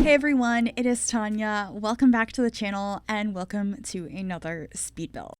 Hey everyone, it is Tanya. Welcome back to the channel and welcome to another speed build.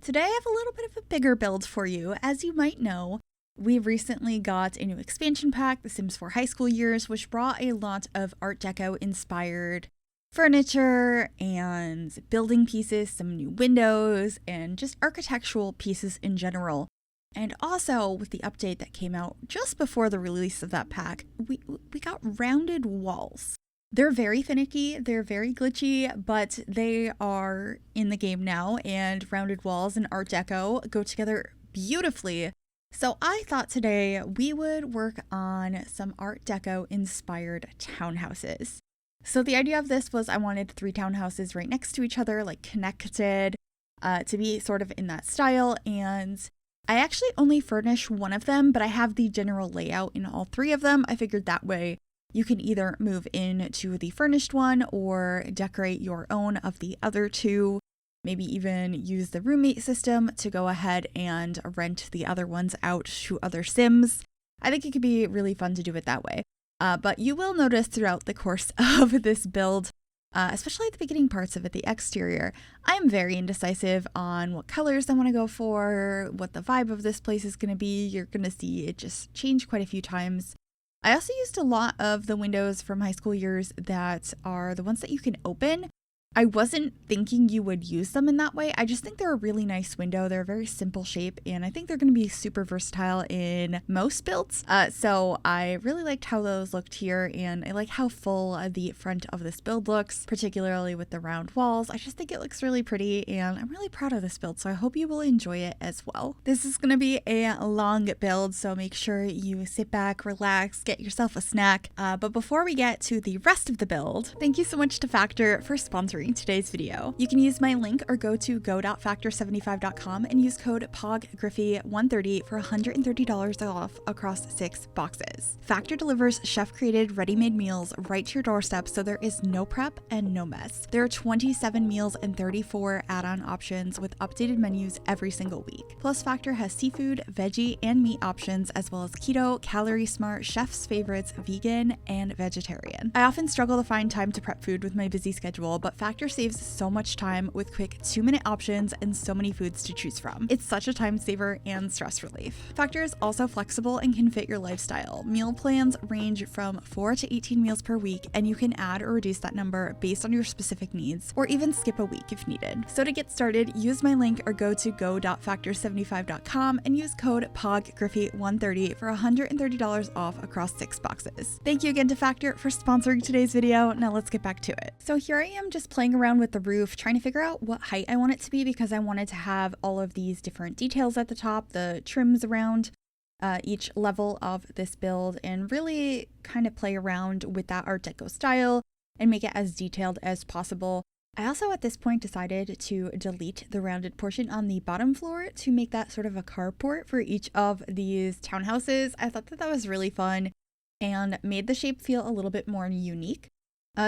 Today I have a little bit of a bigger build for you. As you might know, we recently got a new expansion pack, The Sims 4 High School Years, which brought a lot of Art Deco inspired furniture and building pieces, some new windows, and just architectural pieces in general. And also, with the update that came out just before the release of that pack, we got rounded walls. They're very finicky, they're very glitchy, but they are in the game now, and rounded walls and Art Deco go together beautifully. So I thought today we would work on some Art Deco inspired townhouses. So the idea of this was I wanted 3 townhouses right next to each other, like connected, to be sort of in that style, and I actually only furnish one of them, but I have the general layout in all 3 of them. I figured that way you can either move into the furnished one or decorate your own of the other 2. Maybe even use the roommate system to go ahead and rent the other ones out to other Sims. I think it could be really fun to do it that way. But you will notice throughout the course of this build, especially at the beginning parts of it, the exterior, I am very indecisive on what colors I want to go for, what the vibe of this place is going to be. You're going to see it just change quite a few times. I also used a lot of the windows from High School Years that are the ones that you can open. I wasn't thinking you would use them in that way. I just think they're a really nice window. They're a very simple shape, and I think they're going to be super versatile in most builds. So I really liked how those looked here, and I like how full the front of this build looks, particularly with the round walls. I just think it looks really pretty, and I'm really proud of this build, so I hope you will enjoy it as well. This is going to be a long build, so make sure you sit back, relax, get yourself a snack. But before we get to the rest of the build, thank you so much to Factor for sponsoring today's video. You can use my link or go to go.factor75.com and use code POGGRYPHI130 for $130 off across 6 boxes. Factor delivers chef-created ready-made meals right to your doorstep, so there is no prep and no mess. There are 27 meals and 34 add-on options with updated menus every single week. Plus, Factor has seafood, veggie, and meat options, as well as keto, calorie-smart, chef's favorites, vegan, and vegetarian. I often struggle to find time to prep food with my busy schedule, but Factor saves so much time with quick 2-minute options and so many foods to choose from. It's such a time saver and stress relief. Factor is also flexible and can fit your lifestyle. Meal plans range from 4 to 18 meals per week, and you can add or reduce that number based on your specific needs, or even skip a week if needed. So to get started, use my link or go to go.factor75.com and use code POGGRYPHI130 for $130 off across 6 boxes. Thank you again to Factor for sponsoring today's video. Now let's get back to it. So here I am just playing around with the roof, trying to figure out what height I want it to be, because I wanted to have all of these different details at the top, the trims around each level of this build, and really kind of play around with that Art Deco style and make it as detailed as possible. I also at this point decided to delete the rounded portion on the bottom floor to make that sort of a carport for each of these townhouses. I thought that that was really fun and made the shape feel a little bit more unique.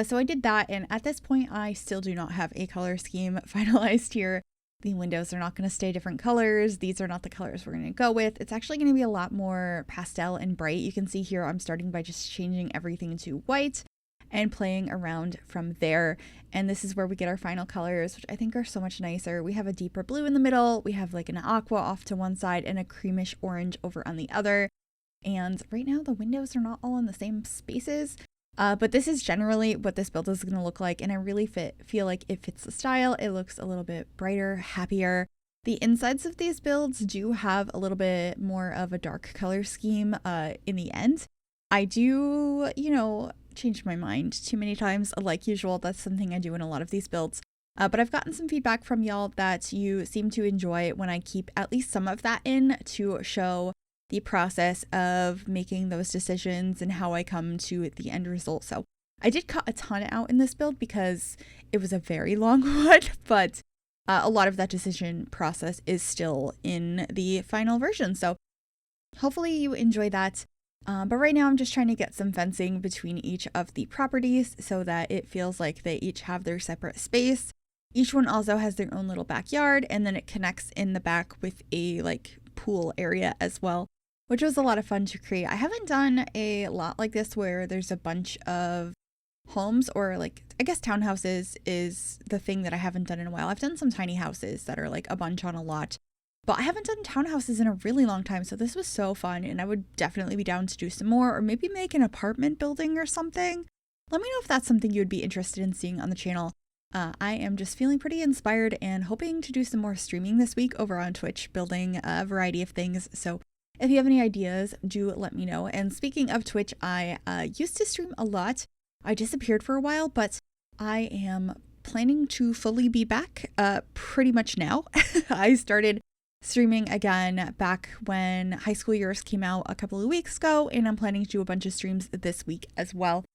So I did that, and at this point I still do not have a color scheme finalized here. The windows are not going to stay different colors. These are not the colors we're going to go with. It's actually going to be a lot more pastel and bright. You can see here I'm starting by just changing everything to white and playing around from there. And this is where we get our final colors, which I think are so much nicer. We have a deeper blue in the middle. We have like an aqua off to one side and a creamish orange over on the other. And right now the windows are not all in the same spaces. But this is generally what this build is going to look like, and I really feel like it fits the style. It looks a little bit brighter, happier. The insides of these builds do have a little bit more of a dark color scheme in the end. I do, change my mind too many times, like usual. That's something I do in a lot of these builds. But I've gotten some feedback from y'all that you seem to enjoy when I keep at least some of that in to show the process of making those decisions and how I come to the end result. So I did cut a ton out in this build because it was a very long one, but a lot of that decision process is still in the final version. So hopefully you enjoy that. But right now I'm just trying to get some fencing between each of the properties so that it feels like they each have their separate space. Each one also has their own little backyard, and then it connects in the back with a pool area as well, which was a lot of fun to create. I haven't done a lot like this where there's a bunch of homes, or like, I guess townhouses is the thing that I haven't done in a while. I've done some tiny houses that are like a bunch on a lot, but I haven't done townhouses in a really long time. So this was so fun, and I would definitely be down to do some more, or maybe make an apartment building or something. Let me know if that's something you would be interested in seeing on the channel. I am just feeling pretty inspired and hoping to do some more streaming this week over on Twitch, building a variety of things. So if you have any ideas, do let me know. And speaking of Twitch, I used to stream a lot. I disappeared for a while, but I am planning to fully be back pretty much now. I started streaming again back when High School Years came out a couple of weeks ago, and I'm planning to do a bunch of streams this week as well.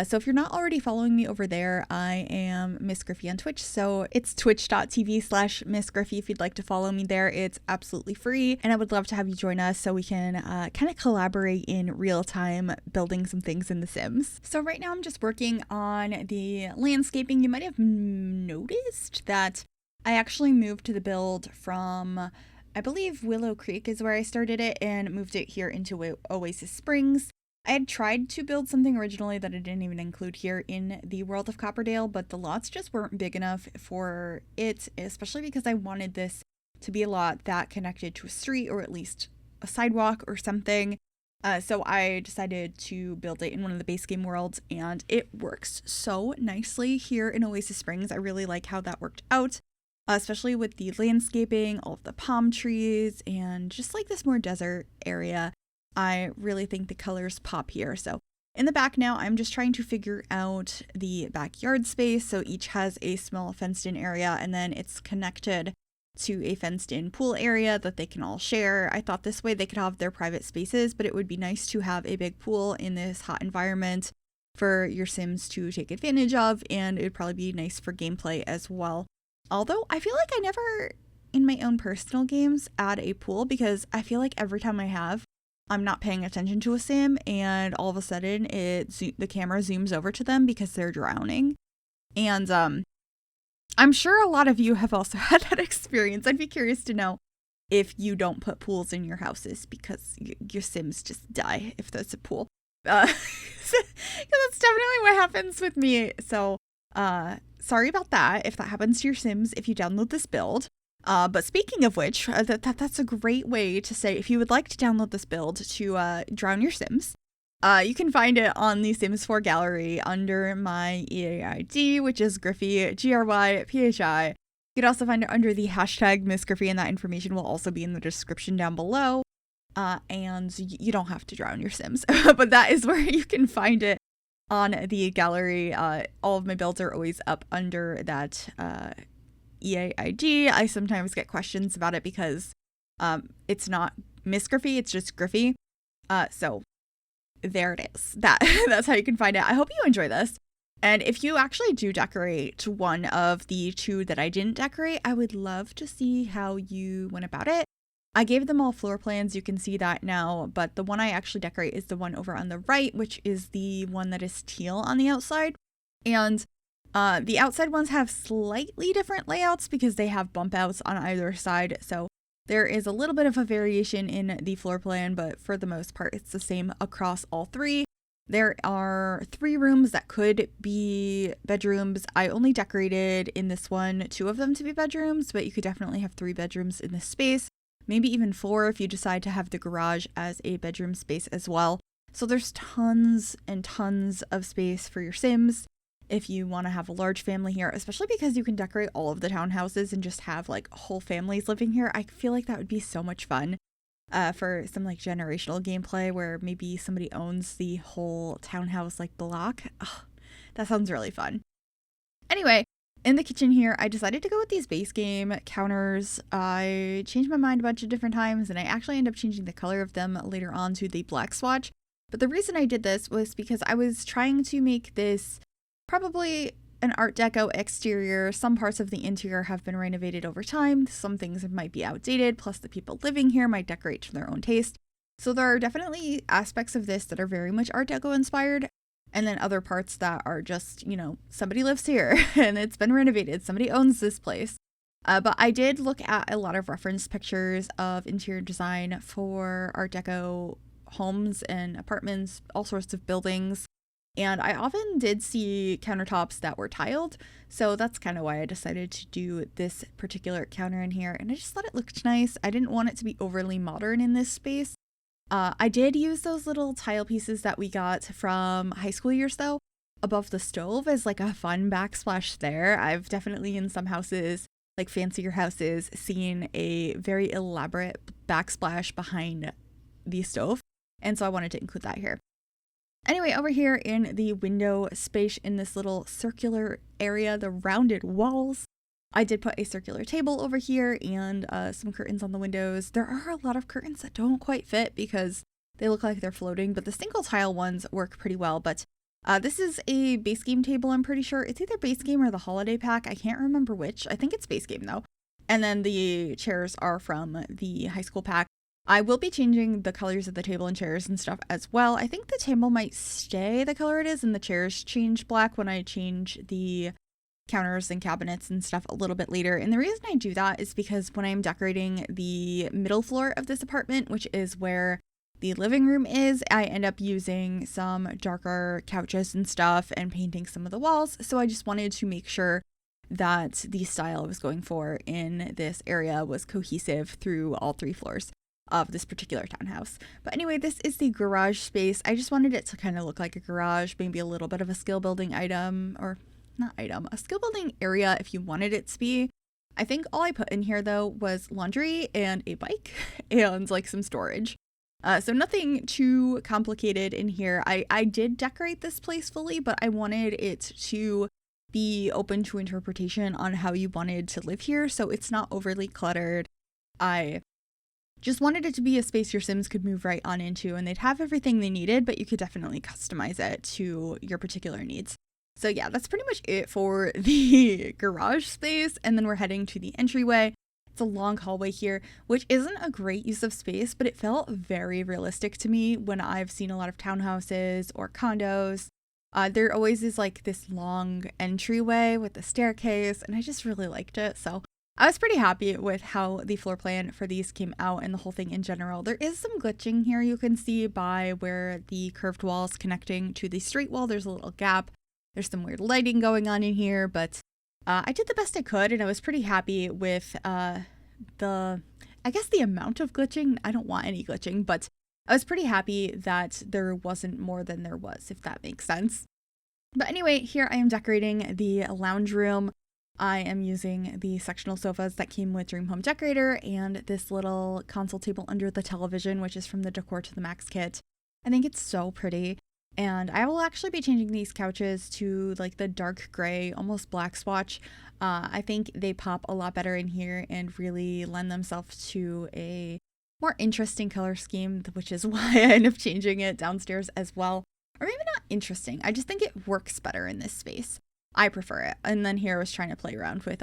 So if you're not already following me over there, I am Miss Gryphi on Twitch. So it's twitch.tv/Miss Gryphi if you'd like to follow me there. It's absolutely free, and I would love to have you join us so we can kind of collaborate in real time, building some things in The Sims. So right now I'm just working on the landscaping. You might have noticed that I actually moved to the build from, I believe, Willow Creek is where I started it, and moved it here into Oasis Springs. I had tried to build something originally that I didn't even include here in the world of Copperdale, but the lots just weren't big enough for it, especially because I wanted this to be a lot that connected to a street, or at least a sidewalk or something. So I decided to build it in one of the base game worlds, and it works so nicely here in Oasis Springs. I really like how that worked out, especially with the landscaping, all of the palm trees, and just like this more desert area. I really think the colors pop here. So in the back now, I'm just trying to figure out the backyard space. So each has a small fenced in area, and then it's connected to a fenced in pool area that they can all share. I thought this way they could have their private spaces, but it would be nice to have a big pool in this hot environment for your Sims to take advantage of, and it would probably be nice for gameplay as well. Although I feel like I never, in my own personal games, add a pool, because I feel like every time I have, I'm not paying attention to a Sim, and all of a sudden the camera zooms over to them because they're drowning. And I'm sure a lot of you have also had that experience. I'd be curious to know if you don't put pools in your houses because your Sims just die if there's a pool. Because that's definitely what happens with me. So sorry about that if that happens to your Sims if you download this build. But speaking of which, that's a great way to say, if you would like to download this build to drown your Sims, you can find it on the Sims 4 gallery under my EA ID, which is Gryphi, Gryphi. You can also find it under the hashtag Miss Gryphi, and that information will also be in the description down below. And you don't have to drown your Sims, but that is where you can find it on the gallery. All of my builds are always up under that EA ID. I sometimes get questions about it because it's not Miss Gryphi, it's just Gryphi. So there it is. That's how you can find it. I hope you enjoy this. And if you actually do decorate one of the two that I didn't decorate, I would love to see how you went about it. I gave them all floor plans, you can see that now, but the one I actually decorate is the one over on the right, which is the one that is teal on the outside. And the outside ones have slightly different layouts because they have bump outs on either side. So there is a little bit of a variation in the floor plan, but for the most part, it's the same across all three. There are 3 rooms that could be bedrooms. I only decorated in this one 2 of them to be bedrooms, but you could definitely have 3 bedrooms in this space. Maybe even 4 if you decide to have the garage as a bedroom space as well. So there's tons and tons of space for your Sims if you want to have a large family here, especially because you can decorate all of the townhouses and just have like whole families living here. I feel like that would be so much fun for some like generational gameplay where maybe somebody owns the whole townhouse like block. Oh, that sounds really fun. Anyway, in the kitchen here, I decided to go with these base game counters. I changed my mind a bunch of different times, and I actually ended up changing the color of them later on to the black swatch. But the reason I did this was because I was trying to make this probably an Art Deco exterior. Some parts of the interior have been renovated over time. Some things might be outdated, plus the people living here might decorate to their own taste. So there are definitely aspects of this that are very much Art Deco inspired, and then other parts that are just, you know, somebody lives here and it's been renovated. Somebody owns this place. But I did look at a lot of reference pictures of interior design for Art Deco homes and apartments, all sorts of buildings. And I often did see countertops that were tiled, so that's kind of why I decided to do this particular counter in here. And I just thought it looked nice. I didn't want it to be overly modern in this space. I did use those little tile pieces that we got from high school years though, above the stove as like a fun backsplash there. I've definitely in some houses, like fancier houses, seen a very elaborate backsplash behind the stove. And so I wanted to include that here. Anyway, over here in the window space in this little circular area, the rounded walls, I did put a circular table over here and some curtains on the windows. There are a lot of curtains that don't quite fit because they look like they're floating, but the single tile ones work pretty well. But this is a base game table, I'm pretty sure. It's either base game or the holiday pack. I can't remember which. I think it's base game though. And then the chairs are from the high school pack. I will be changing the colors of the table and chairs and stuff as well. I think the table might stay the color it is and the chairs change black when I change the counters and cabinets and stuff a little bit later. And the reason I do that is because when I'm decorating the middle floor of this apartment, which is where the living room is, I end up using some darker couches and stuff and painting some of the walls. So I just wanted to make sure that the style I was going for in this area was cohesive through all 3 floors of this particular townhouse. But anyway, this is the garage space. I just wanted it to kind of look like a garage, maybe a little bit of a skill building item, or not item, a skill building area if you wanted it to be. I think all I put in here though was laundry and a bike and like some storage. So nothing too complicated in here. I did decorate this place fully, but I wanted it to be open to interpretation on how you wanted to live here. So it's not overly cluttered. I just wanted it to be a space your Sims could move right on into, and they'd have everything they needed, but you could definitely customize it to your particular needs. So yeah, that's pretty much it for the garage space. And then we're heading to the entryway. It's a long hallway here, which isn't a great use of space, but it felt very realistic to me when I've seen a lot of townhouses or condos. There always is like this long entryway with the staircase, and I just really liked it. So I was pretty happy with how the floor plan for these came out and the whole thing in general. There is some glitching here you can see by where the curved wall is connecting to the straight wall. There's a little gap. There's some weird lighting going on in here, but I did the best I could, and I was pretty happy with I guess the amount of glitching. I don't want any glitching, but I was pretty happy that there wasn't more than there was, if that makes sense. But anyway, here I am decorating the lounge room. I am using the sectional sofas that came with Dream Home Decorator and this little console table under the television, which is from the Decor to the Max kit. I think it's so pretty. And I will actually be changing these couches to like the dark gray, almost black swatch. I think they pop a lot better in here and really lend themselves to a more interesting color scheme, which is why I end up changing it downstairs as well. Or maybe not interesting. I just think it works better in this space. I prefer it. And then here I was trying to play around with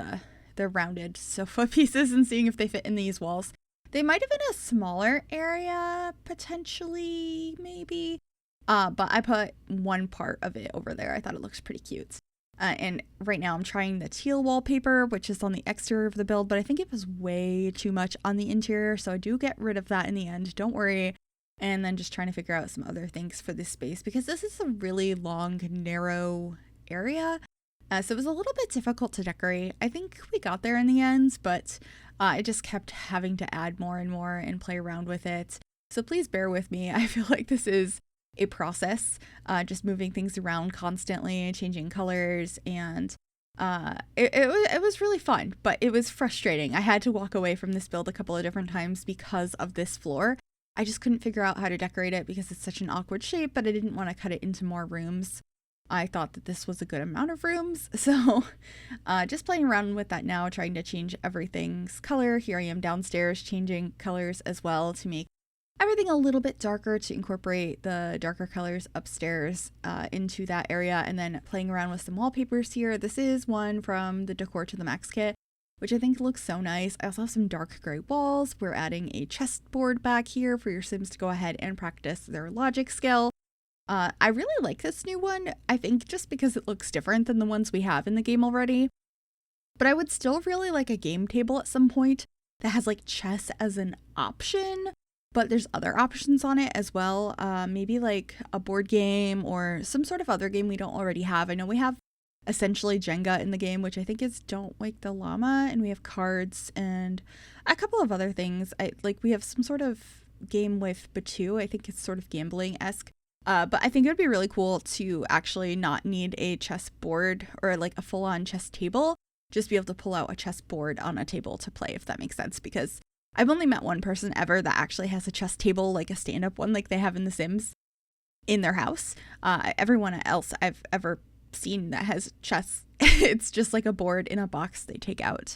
the rounded sofa pieces and seeing if they fit in these walls. They might have been a smaller area, potentially, maybe. But I put one part of it over there. I thought it looks pretty cute. And right now I'm trying the teal wallpaper, which is on the exterior of the build, but I think it was way too much on the interior. So I do get rid of that in the end. Don't worry. And then just trying to figure out some other things for this space because this is a really long, narrow area. So it was a little bit difficult to decorate. I think we got there in the end, but I just kept having to add more and more and play around with it. So please bear with me. I feel like this is a process, just moving things around constantly, changing colors, and it was really fun, but it was frustrating. I had to walk away from this build a couple of different times because of this floor. I just couldn't figure out how to decorate it because it's such an awkward shape, but I didn't want to cut it into more rooms. I thought that this was a good amount of rooms, so just playing around with that now, trying to change everything's color. Here I am downstairs changing colors as well to make everything a little bit darker to incorporate the darker colors upstairs into that area, and then playing around with some wallpapers here. This is one from the Decor to the Max kit, which I think looks so nice. I also have some dark gray walls. We're adding a chessboard back here for your Sims to go ahead and practice their logic skill. I really like this new one, I think just because it looks different than the ones we have in the game already. But I would still really like a game table at some point that has like chess as an option. but there's other options on it as well. Maybe like a board game or some sort of other game we don't already have. I know we have essentially Jenga in the game, which I think is Don't Wake the Llama, and we have cards and a couple of other things. We have some sort of game with Batu. I think it's sort of gambling-esque. But I think it would be really cool to actually not need a chess board or like a full-on chess table, just be able to pull out a chess board on a table to play, if that makes sense, because I've only met one person ever that actually has a chess table, like a stand-up one like they have in The Sims, in their house. Everyone else I've ever seen that has chess, it's just like a board in a box they take out.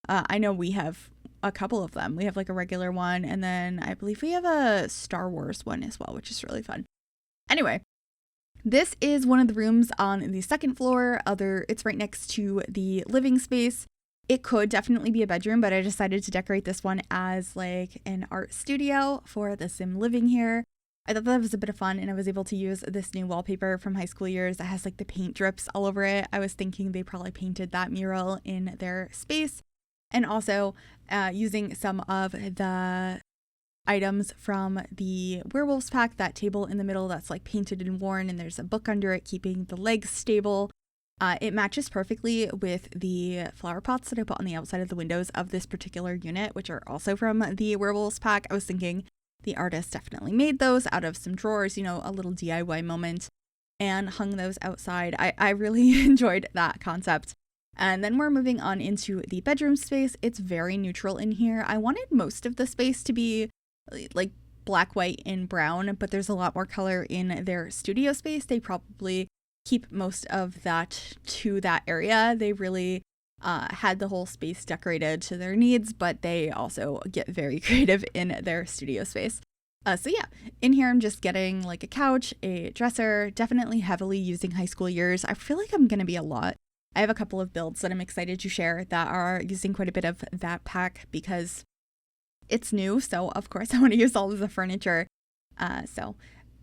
I know we have a couple of them. We have like a regular one, and then I believe we have a Star Wars one as well, which is really fun. Anyway, this is one of the rooms on the second floor. It's right next to the living space. It could definitely be a bedroom, but I decided to decorate this one as like an art studio for the Sim living here. I thought that was a bit of fun, and I was able to use this new wallpaper from high school years that has like the paint drips all over it. I was thinking they probably painted that mural in their space, and also using some of the items from the werewolves pack, that table in the middle that's like painted and worn, and there's a book under it keeping the legs stable. It matches perfectly with the flower pots that I put on the outside of the windows of this particular unit, which are also from the werewolves pack. I was thinking the artist definitely made those out of some drawers, a little DIY moment, and hung those outside. I really enjoyed that concept. And then we're moving on into the bedroom space. It's very neutral in here. I wanted most of the space to be like black, white, and brown, but there's a lot more color in their studio space. They probably keep most of that to that area. They really had the whole space decorated to their needs, but they also get very creative in their studio space. So yeah, in here I'm just getting like a couch, a dresser, definitely heavily using high school years. I feel like I'm going to be a lot. I have a couple of builds that I'm excited to share that are using quite a bit of that pack because it's new. So of course I want to use all of the furniture. So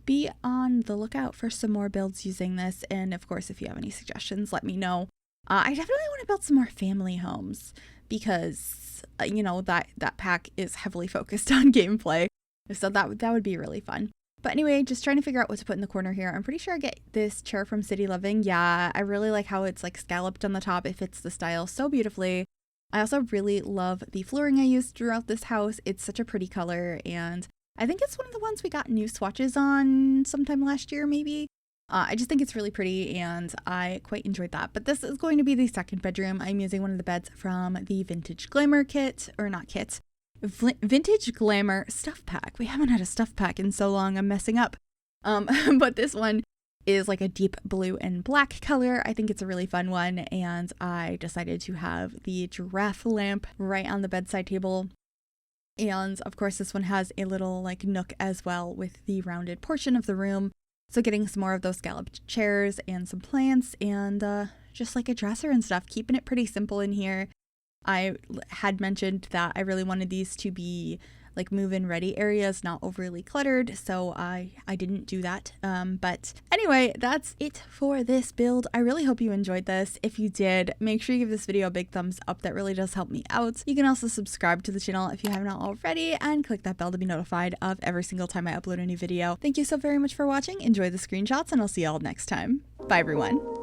be on the lookout for some more builds using this. And of course, if you have any suggestions, let me know. I definitely want to build some more family homes because, that pack is heavily focused on gameplay. So that would be really fun. But anyway, just trying to figure out what to put in the corner here. I'm pretty sure I get this chair from City Living. Yeah, I really like how it's like scalloped on the top. It fits the style so beautifully. I also really love the flooring I used throughout this house. It's such a pretty color, and I think it's one of the ones we got new swatches on sometime last year, maybe. I just think it's really pretty, and I quite enjoyed that. But this is going to be the second bedroom. I'm using one of the beds from the Vintage Glamour kit, or not kit, Vintage Glamour stuff pack. We haven't had a stuff pack in so long, I'm messing up. But this one is like a deep blue and black color. I think it's a really fun one, and I decided to have the giraffe lamp right on the bedside table. And of course, this one has a little like nook as well with the rounded portion of the room. So getting some more of those scalloped chairs and some plants and just like a dresser and stuff, keeping it pretty simple in here. I had mentioned that I really wanted these to be like move-in ready areas, not overly cluttered, so I didn't do that. But anyway, that's it for this build. I really hope you enjoyed this. If you did, make sure you give this video a big thumbs up. That really does help me out. You can also subscribe to the channel if you have not already, and click that bell to be notified of every single time I upload a new video. Thank you so very much for watching. Enjoy the screenshots, and I'll see y'all next time. Bye everyone.